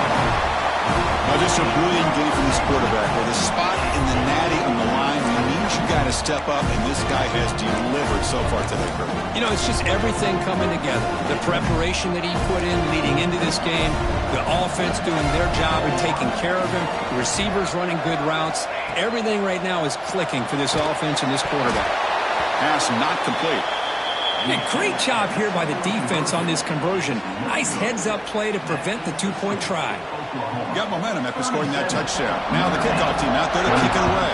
Now, just a brilliant game from this quarterback. With a spot in the natty on the line, it means you got to step up, and this guy has delivered so far today, Kurt. You know, it's just everything coming together. The preparation that he put in leading into this game, the offense doing their job and taking care of him, the receivers running good routes. Everything right now is clicking for this offense and this quarterback. Pass not complete. And great job here by the defense on this conversion. Nice heads-up play to prevent the 2-point try. Got momentum after scoring that touchdown. Now the kickoff team out there to kick it away.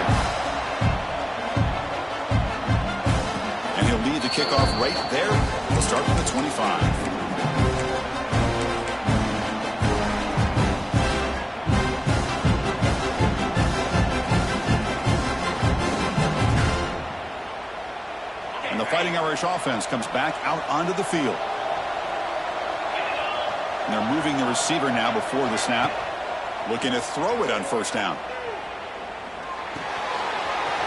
And he'll lead the kickoff right there. He'll start with the 25. And the Fighting Irish offense comes back out onto the field. And they're moving the receiver now before the snap. Looking to throw it on first down.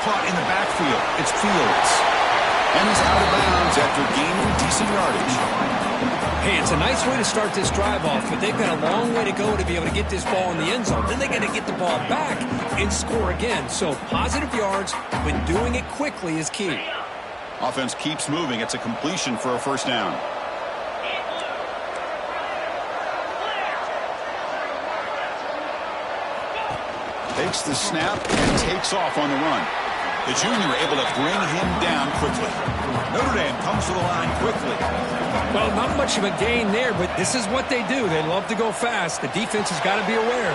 Caught in the backfield. It's Fields. And he's out of bounds after gaining decent yardage. Hey, it's a nice way to start this drive off, but they've got a long way to go to be able to get this ball in the end zone. Then they got to get the ball back and score again. So positive yards, but doing it quickly is key. Offense keeps moving. It's a completion for a first down. Takes the snap and takes off on the run. The junior able to bring him down quickly. Notre Dame comes to the line quickly. Well, not much of a gain there, but this is what they do. They love to go fast. The defense has got to be aware.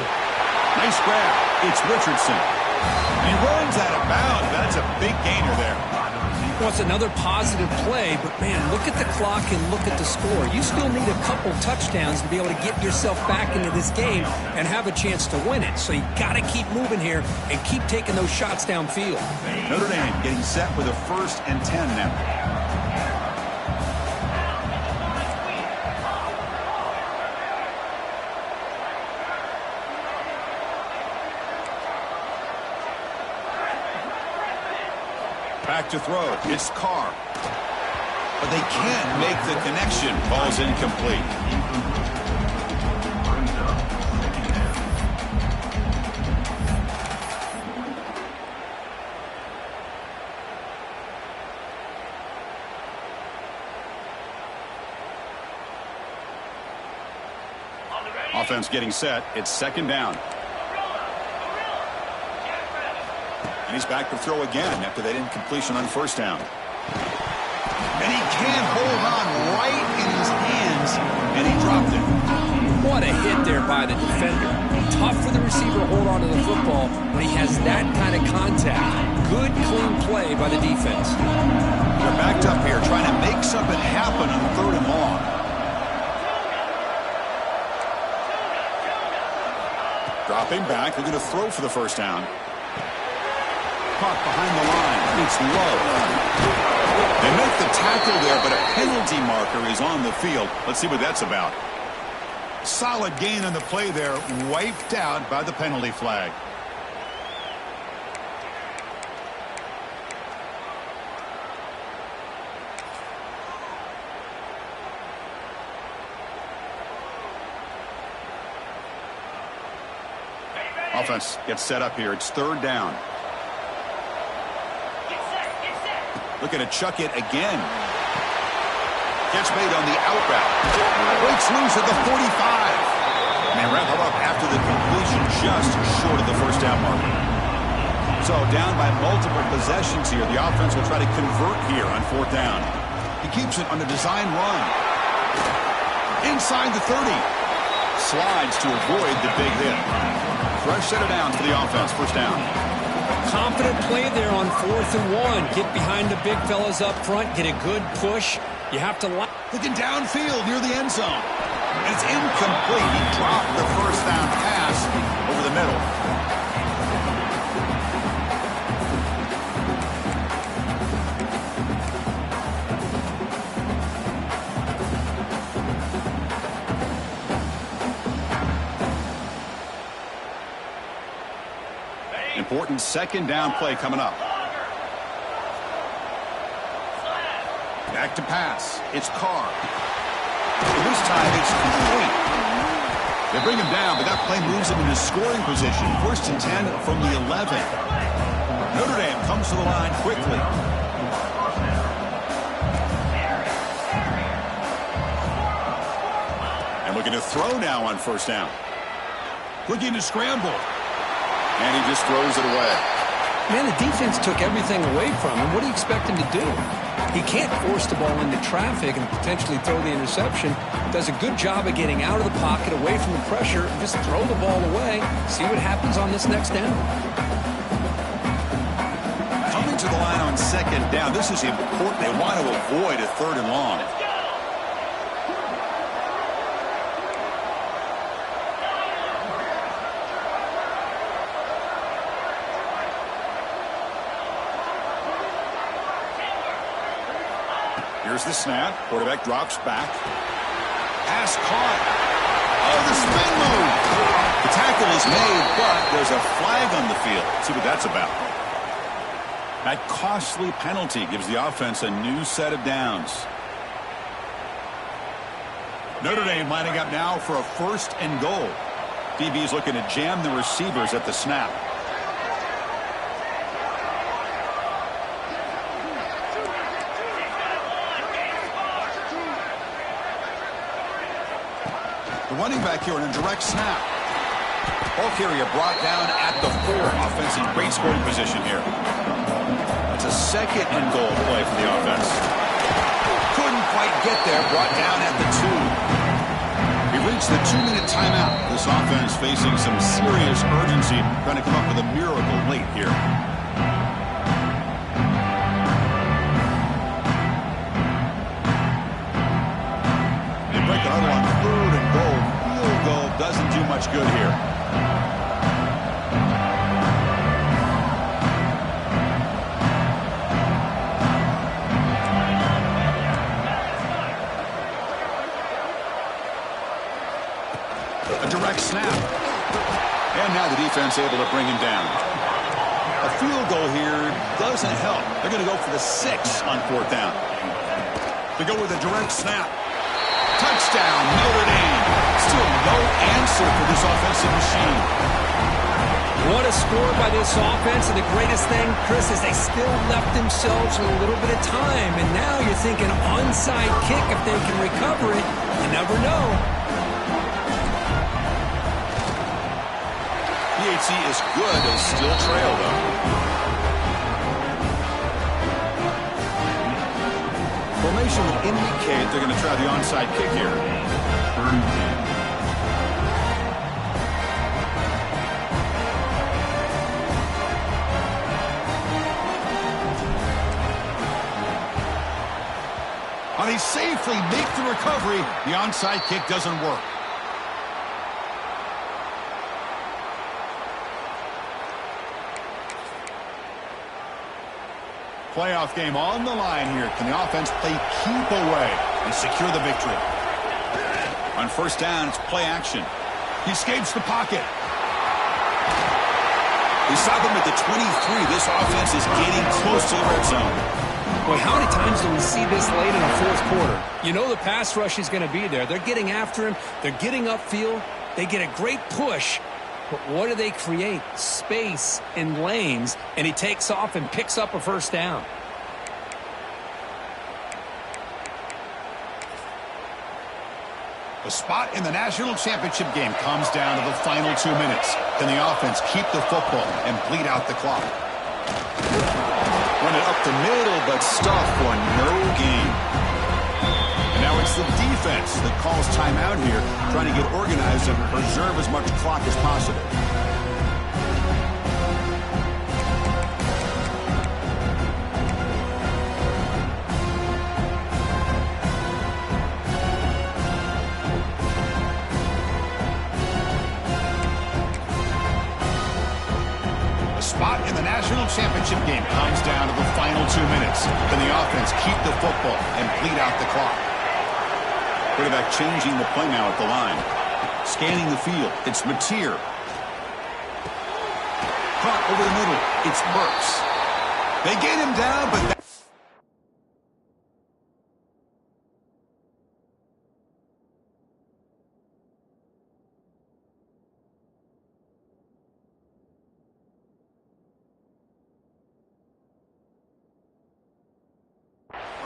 Nice grab. It's Richardson. He runs out of bounds. That's a big gainer there. Well, it's another positive play, but, man, look at the clock and look at the score. You still need a couple touchdowns to be able to get yourself back into this game and have a chance to win it. So you got to keep moving here and keep taking those shots downfield. Notre Dame getting set with a 1st and 10 now. Back to throw. It's Carr. But they can't make the connection. Ball's incomplete. Offense getting set. It's 2nd down. And he's back to throw again after that incompletion on 1st down. And he can't hold on right in his hands, and he dropped it. What a hit there by the defender. Tough for the receiver to hold on to the football when he has that kind of contact. Good, clean play by the defense. They're backed up here trying to make something happen on 3rd and long. Dropping back, looking to throw for the 1st down. Caught behind the line. It's low. They make the tackle there, but a penalty marker is on the field. Let's see what that's about. Solid gain on the play there, wiped out by the penalty flag. Offense gets set up here. It's 3rd down. Looking to chuck it again. Gets made on the out route. Breaks loose at the 45. And they wrap it up after the completion just short of the 1st down marker. So down by multiple possessions here. The offense will try to convert here on 4th down. He keeps it on the design run. Inside the 30. Slides to avoid the big hit. Fresh set of downs for the offense. 1st down. Confident play there on 4th and 1. Get behind the big fellas up front. Get a good push. You have to... Looking downfield near the end zone. And it's incomplete. He dropped the 1st down pass over the middle. Important 2nd down play coming up. Back to pass. It's Carr. And this time it's complete. They bring him down, but that play moves him into scoring position. 1st and 10 from the 11. Notre Dame comes to the line quickly. And looking to throw now on 1st down. Looking to scramble. And he just throws it away. Man, the defense took everything away from him. What do you expect him to do? He can't force the ball into traffic and potentially throw the interception. Does a good job of getting out of the pocket, away from the pressure, and just throw the ball away. See what happens on this next down. Coming to the line on 2nd down. This is important. They want to avoid a 3rd and long. Here's the snap. Quarterback drops back. Pass caught. Oh, the spin move. The tackle is made, but there's a flag on the field. Let's see what that's about. That costly penalty gives the offense a new set of downs. Notre Dame lining up now for a 1st and goal. DB is looking to jam the receivers at the snap. Running back here in a direct snap. Ball carrier brought down at the 4. Offense in great scoring position here. It's a 2nd and goal play for the offense. Couldn't quite get there. Brought down at the 2. He reached the 2-minute timeout. This offense facing some serious urgency, trying to come up with a miracle late here. They break the huddle on 3rd and goal. Field goal doesn't do much good here. A direct snap. And now the defense able to bring him down. A field goal here doesn't help. They're going to go for the 6 on 4th down. They go with a direct snap. Touchdown, Notre Dame. Still no answer for this offensive machine. What a score by this offense. And the greatest thing, Chris, is they still left themselves a little bit of time. And now you're thinking onside kick if they can recover it. You never know. PHC is good as still trail, though. Formation would indicate they're going to try the onside kick here. 3rd and 10. Well, they safely make the recovery. The onside kick doesn't work. Playoff game on the line here. Can the offense play keep away and secure the victory? On 1st down, it's play action. He escapes the pocket. We saw them at the 23. This offense is getting close to the red zone. Boy, how many times do we see this late in the 4th quarter? You know the pass rush is going to be there. They're getting after him. They're getting upfield. They get a great push. But what do they create? Space and lanes, and he takes off and picks up a 1st down. The spot in the national championship game comes down to the final 2 minutes. Can the offense keep the football and bleed out the clock? Run it up the middle, but stuff for no gain. And now it's the defense that calls timeout here, trying to get organized and preserve as much clock as possible. The spot in the national championship game comes down to the final 2 minutes. Can the offense keep the football and bleed out the clock? Quarterback changing the play now at the line. Scanning the field. It's Mateer. Caught over the middle. It's Burks. They get him down, but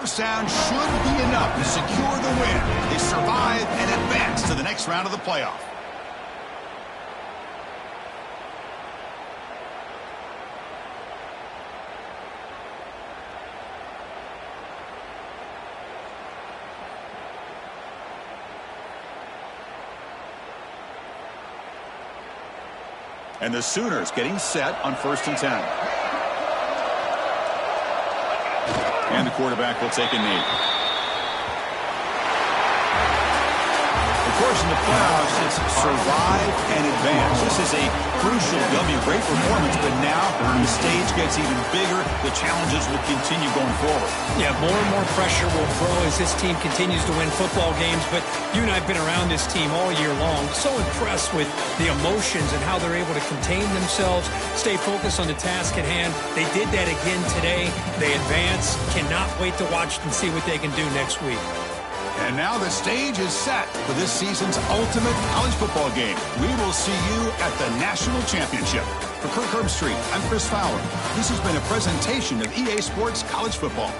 first down should be enough to secure the win. They survive and advance to the next round of the playoff. And the Sooners getting set on 1st and 10. And the quarterback will take a knee. Of course, in the playoffs, it's survive and advance. This is a crucial W. Great performance, but now the stage gets even bigger. The challenges will continue going forward. Yeah, more and more pressure will grow as this team continues to win football games. But you and I have been around this team all year long. So impressed with the emotions and how they're able to contain themselves, stay focused on the task at hand. They did that again today. They advance. Cannot wait to watch and see what they can do next week. And now the stage is set for this season's ultimate college football game. We will see you at the National Championship. For Kirk Herbstreit, I'm Chris Fowler. This has been a presentation of EA Sports College Football.